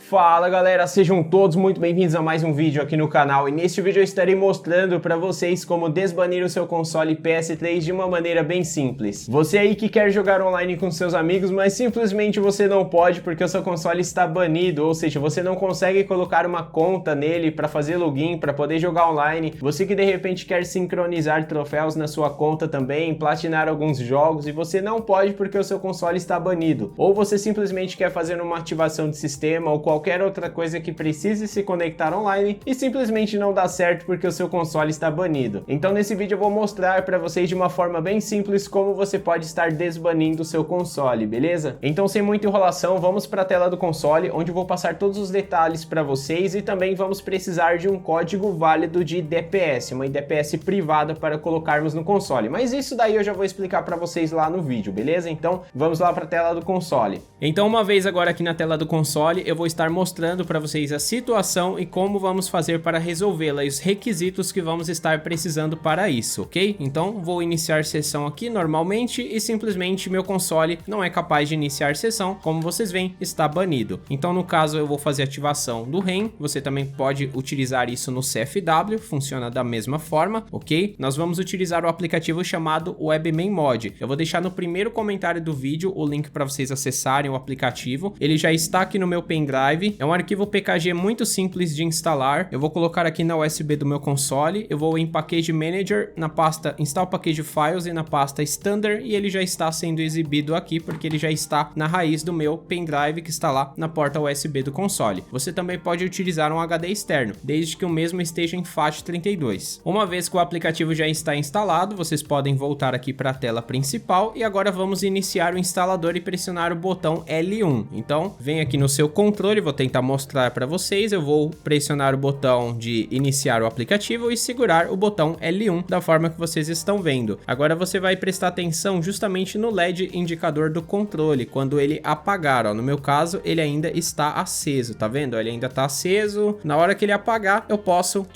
Fala galera, sejam todos muito bem-vindos a mais um vídeo aqui no canal e neste vídeo eu estarei mostrando para vocês como desbanir o seu console PS3 de uma maneira bem simples. Você aí que quer jogar online com seus amigos, mas simplesmente você não pode porque o seu console está banido, ou seja, você não consegue colocar uma conta nele para fazer login, para poder jogar online. Você que de repente quer sincronizar troféus na sua conta também, platinar alguns jogos e você não pode porque o seu console está banido. Ou você simplesmente quer fazer uma ativação de sistema ou qualquer outra coisa que precise se conectar online e simplesmente não dá certo porque o seu console está banido. Então nesse vídeo eu vou mostrar para vocês de uma forma bem simples como você pode estar desbanindo o seu console, beleza? Então sem muita enrolação, vamos para a tela do console, onde eu vou passar todos os detalhes para vocês e também vamos precisar de um código válido de DPS, uma DPS privada para colocarmos no console. Mas isso daí eu já vou explicar para vocês lá no vídeo, beleza? Então vamos lá para a tela do console. Então uma vez agora aqui na tela do console, eu vou estar mostrando para vocês a situação e como vamos fazer para resolvê-la e os requisitos que vamos estar precisando para isso, ok? Então vou iniciar sessão aqui normalmente e simplesmente meu console não é capaz de iniciar sessão, como vocês veem, está banido. Então no caso eu vou fazer ativação do REM, você também pode utilizar isso no CFW, funciona da mesma forma, ok? Nós vamos utilizar o aplicativo chamado Webmain Mod. Eu vou deixar no primeiro comentário do vídeo o link para vocês acessarem o aplicativo. Ele já está aqui no meu pendrive, é um arquivo PKG muito simples de instalar. Eu vou colocar aqui na USB do meu console, eu vou em Package Manager, na pasta Install Package Files e na pasta Standard, e ele já está sendo exibido aqui porque ele já está na raiz do meu pendrive que está lá na porta USB do console. Você também pode utilizar um HD externo, desde que o mesmo esteja em FAT32. Uma vez que o aplicativo já está instalado, vocês podem voltar aqui para a tela principal e agora vamos iniciar o instalador e pressionar o botão L1. Então vem aqui no seu controle, vou tentar mostrar para vocês, eu vou pressionar o botão de iniciar o aplicativo e segurar o botão L1 da forma que vocês estão vendo. Agora você vai prestar atenção justamente no LED indicador do controle, quando ele apagar, ó, no meu caso ele ainda está aceso, tá vendo? Ele ainda está aceso, na hora que ele apagar eu posso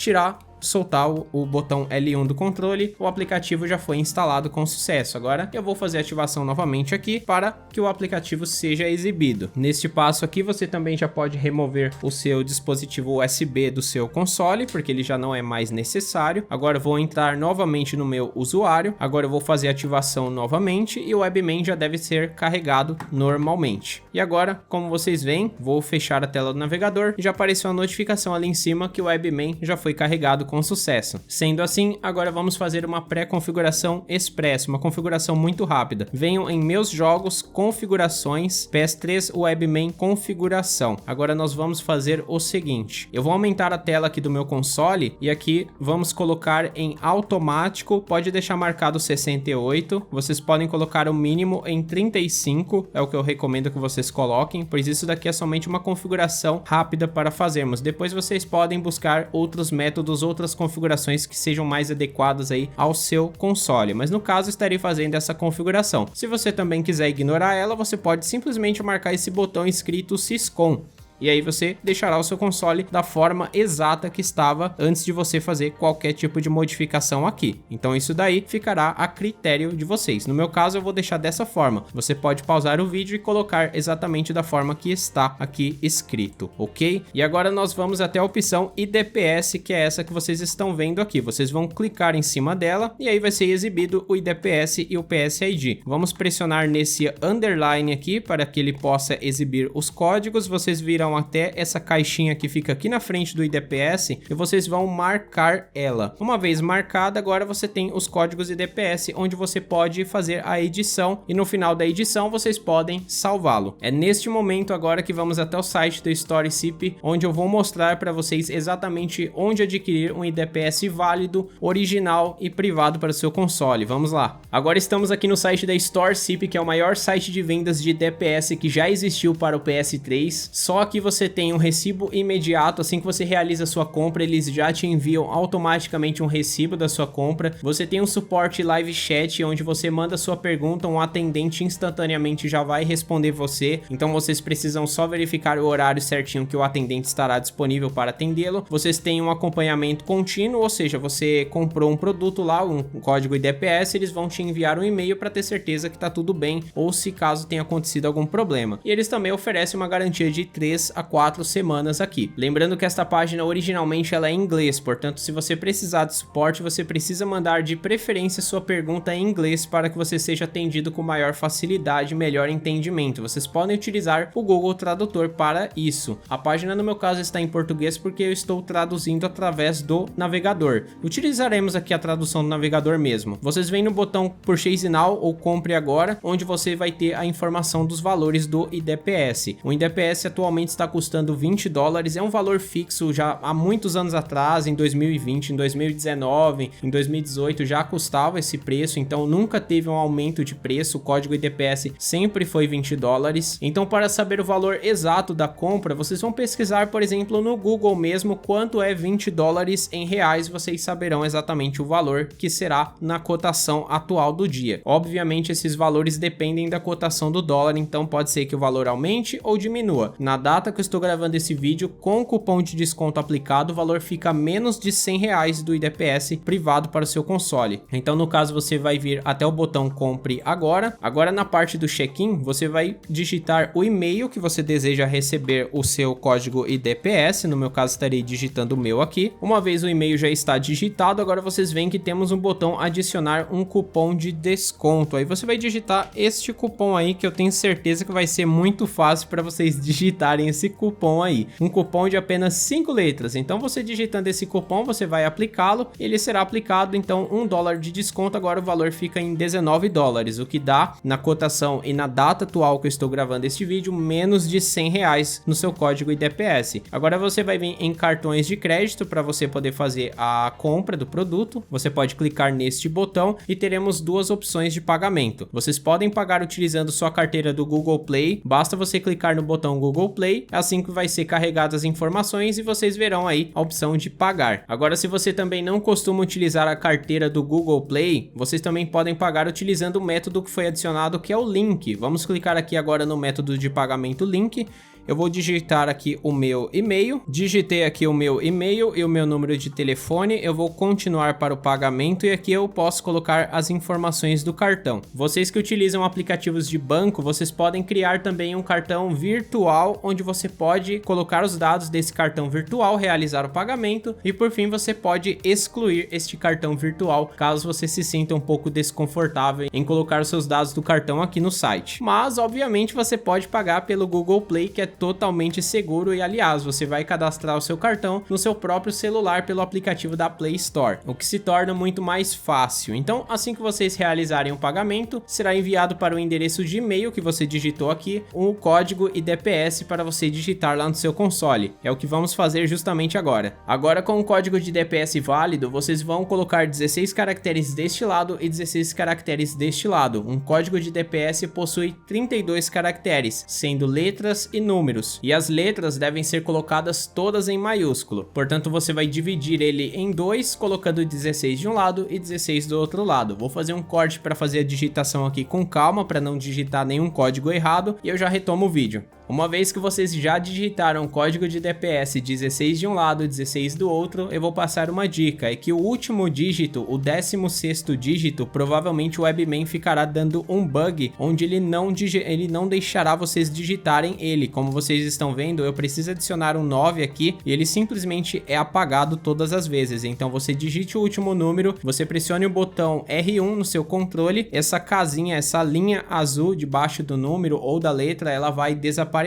soltar o botão L1 do controle, o aplicativo já foi instalado com sucesso. Agora eu vou fazer a ativação novamente aqui para que o aplicativo seja exibido. Neste passo aqui você também já pode remover o seu dispositivo USB do seu console, porque ele já não é mais necessário. Agora eu vou entrar novamente no meu usuário, agora eu vou fazer a ativação novamente e o Webmain já deve ser carregado normalmente. E agora, como vocês veem, vou fechar a tela do navegador e já apareceu a notificação ali em cima que o Webmain já foi carregado com sucesso. Sendo assim, agora vamos fazer uma pré-configuração express, uma configuração muito rápida. Venham em meus jogos, configurações, PS3 Webmain configuração. Agora nós vamos fazer o seguinte, eu vou aumentar a tela aqui do meu console e aqui vamos colocar em automático, pode deixar marcado 68, vocês podem colocar o mínimo em 35, é o que eu recomendo que vocês coloquem, pois isso daqui é somente uma configuração rápida para fazermos. Depois vocês podem buscar outros métodos, outras configurações que sejam mais adequadas aí ao seu console, mas no caso estarei fazendo essa configuração. Se você também quiser ignorar ela, você pode simplesmente marcar esse botão escrito Syscon. E aí você deixará o seu console da forma exata que estava antes de você fazer qualquer tipo de modificação aqui. Então isso daí ficará a critério de vocês. No meu caso eu vou deixar dessa forma. Você pode pausar o vídeo e colocar exatamente da forma que está aqui escrito, ok? E agora nós vamos até a opção IDPS, que é essa que vocês estão vendo aqui. Vocês vão clicar em cima dela e aí vai ser exibido o IDPS e o PSID. Vamos pressionar nesse underline aqui para que ele possa exibir os códigos. Vocês viram até essa caixinha que fica aqui na frente do IDPS e vocês vão marcar ela. Uma vez marcada, agora você tem os códigos IDPS onde você pode fazer a edição e no final da edição vocês podem salvá-lo. É neste momento agora que vamos até o site do StoryCP, onde eu vou mostrar para vocês exatamente onde adquirir um IDPS válido, original e privado para o seu console. Vamos lá. Agora estamos aqui no site da StoryCP, que é o maior site de vendas de IDPS que já existiu para o PS3, só que você tem um recibo imediato, assim que você realiza a sua compra, eles já te enviam automaticamente um recibo da sua compra. Você tem um suporte live chat, onde você manda sua pergunta, um atendente instantaneamente já vai responder você, então vocês precisam só verificar o horário certinho que o atendente estará disponível para atendê-lo. Vocês têm um acompanhamento contínuo, ou seja, você comprou um produto lá, um código IDPS, eles vão te enviar um e-mail para ter certeza que tá tudo bem, ou se caso tenha acontecido algum problema. E eles também oferecem uma garantia de 3 3 a 4 semanas aqui. Lembrando que esta página originalmente ela é em inglês, portanto se você precisar de suporte, você precisa mandar de preferência sua pergunta em inglês para que você seja atendido com maior facilidade e melhor entendimento. Vocês podem utilizar o Google Tradutor para isso. A página no meu caso está em português porque eu estou traduzindo através do navegador. Utilizaremos aqui a tradução do navegador mesmo. Vocês vêm no botão Purchase Now ou Compre Agora, onde você vai ter a informação dos valores do IDPS. O IDPS atualmente está custando $20, é um valor fixo já há muitos anos atrás, em 2020, em 2019, em 2018 já custava esse preço, então nunca teve um aumento de preço, o código IDPS sempre foi $20. Então para saber o valor exato da compra, vocês vão pesquisar, por exemplo, no Google mesmo quanto é $20 em reais, vocês saberão exatamente o valor que será na cotação atual do dia. Obviamente esses valores dependem da cotação do dólar, então pode ser que o valor aumente ou diminua. Na data que eu estou gravando esse vídeo, com o cupom de desconto aplicado, o valor fica menos de R$100 do IDPS privado para o seu console. Então no caso você vai vir até o botão Compre Agora. Agora na parte do check-in, você vai digitar o e-mail que você deseja receber o seu código IDPS. No meu caso estarei digitando o meu aqui. Uma vez o e-mail já está digitado, agora vocês veem que temos um botão adicionar um cupom de desconto. Aí você vai digitar este cupom aí, que eu tenho certeza que vai ser muito fácil para vocês digitarem esse cupom aí. Um cupom de apenas 5 letras. Então você digitando esse cupom, você vai aplicá-lo, ele será aplicado, então $1 de desconto, agora o valor fica em $19, o que dá na cotação e na data atual que eu estou gravando este vídeo, menos de R$100 no seu código IDPS. Agora você vai vir em cartões de crédito para você poder fazer a compra do produto. Você pode clicar neste botão e teremos duas opções de pagamento. Vocês podem pagar utilizando sua carteira do Google Play, basta você clicar no botão Google Play, assim que vai ser carregadas as informações e vocês verão aí a opção de pagar. Agora, se você também não costuma utilizar a carteira do Google Play, vocês também podem pagar utilizando o método que foi adicionado, que é o link. Vamos clicar aqui agora no método de pagamento link. Eu vou digitar aqui o meu e-mail, digitei aqui o meu e-mail e o meu número de telefone, eu vou continuar para o pagamento e aqui eu posso colocar as informações do cartão. Vocês que utilizam aplicativos de banco, vocês podem criar também um cartão virtual, onde você pode colocar os dados desse cartão virtual, realizar o pagamento e por fim você pode excluir este cartão virtual, caso você se sinta um pouco desconfortável em colocar os seus dados do cartão aqui no site. Mas obviamente você pode pagar pelo Google Play, que é totalmente seguro e aliás, você vai cadastrar o seu cartão no seu próprio celular pelo aplicativo da Play Store, o que se torna muito mais fácil. Então, assim que vocês realizarem o pagamento, será enviado para o endereço de e-mail que você digitou aqui, o código IDPS para você digitar lá no seu console. É o que vamos fazer justamente agora. Agora, com o código de IDPS válido, vocês vão colocar 16 caracteres deste lado e 16 caracteres deste lado. Um código de IDPS possui 32 caracteres, sendo letras e números. E as letras devem ser colocadas todas em maiúsculo. Portanto, você vai dividir ele em dois, colocando 16 de um lado e 16 do outro lado. Vou fazer um corte para fazer a digitação aqui com calma, para não digitar nenhum código errado, e eu já retomo o vídeo. Uma vez que vocês já digitaram o código de IDPS 16 de um lado e 16 do outro, eu vou passar uma dica, é que o último dígito, o 16º dígito, provavelmente o Webman ficará dando um bug, onde ele não deixará vocês digitarem ele. Como vocês estão vendo, eu preciso adicionar um 9 aqui, e ele simplesmente é apagado todas as vezes. Então você digite o último número, você pressione o botão R1 no seu controle, essa casinha, essa linha azul debaixo do número ou da letra, ela vai desaparecer.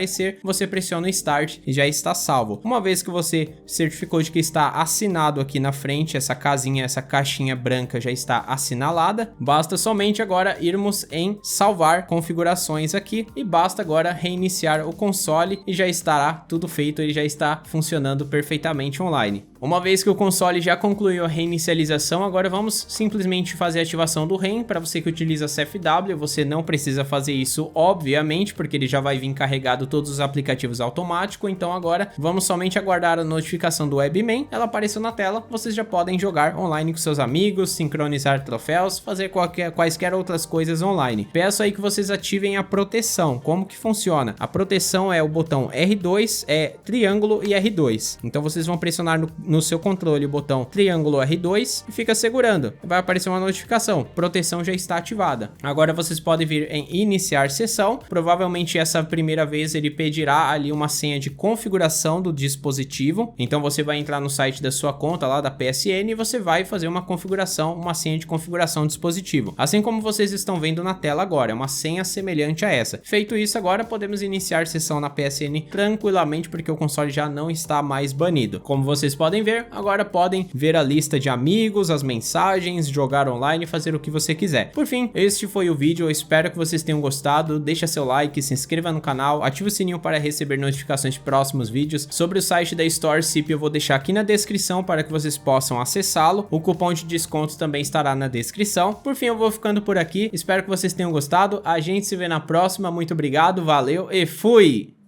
Você pressiona o Start e já está salvo. Uma vez que você certificou de que está assinado aqui na frente, essa casinha, essa caixinha branca já está assinalada, basta somente agora irmos em salvar configurações aqui e basta agora reiniciar o console e já estará tudo feito, ele já está funcionando perfeitamente online. Uma vez que o console já concluiu a reinicialização, agora vamos simplesmente fazer a ativação do REM. Para você que utiliza CFW, você não precisa fazer isso, obviamente, porque ele já vai vir carregado todos os aplicativos automáticos. Então agora vamos somente aguardar a notificação do Webman. Ela apareceu na tela, vocês já podem jogar online com seus amigos, sincronizar troféus, fazer quaisquer outras coisas online. Peço aí que vocês ativem a proteção. Como que funciona? A proteção é o botão R2, é triângulo e R2. Então vocês vão pressionar no no seu controle o botão triângulo R2 e fica segurando. Vai aparecer uma notificação, proteção já está ativada. Agora vocês podem vir em iniciar sessão. Provavelmente essa primeira vez ele pedirá ali uma senha de configuração do dispositivo. Então você vai entrar no site da sua conta lá da PSN e você vai fazer uma configuração, uma senha de configuração do dispositivo. Assim como vocês estão vendo na tela agora, é uma senha semelhante a essa. Feito isso, agora podemos iniciar sessão na PSN tranquilamente, porque o console já não está mais banido. Como vocês podem ver, agora podem ver a lista de amigos, as mensagens, jogar online e fazer o que você quiser. Por fim, este foi o vídeo, eu espero que vocês tenham gostado. Deixa seu like, se inscreva no canal, ative o sininho para receber notificações de próximos vídeos. Sobre o site da StoreCP eu vou deixar aqui na descrição para que vocês possam acessá-lo. O cupom de desconto também estará na descrição. Por fim, eu vou ficando por aqui, espero que vocês tenham gostado. A gente se vê na próxima, muito obrigado, valeu e fui!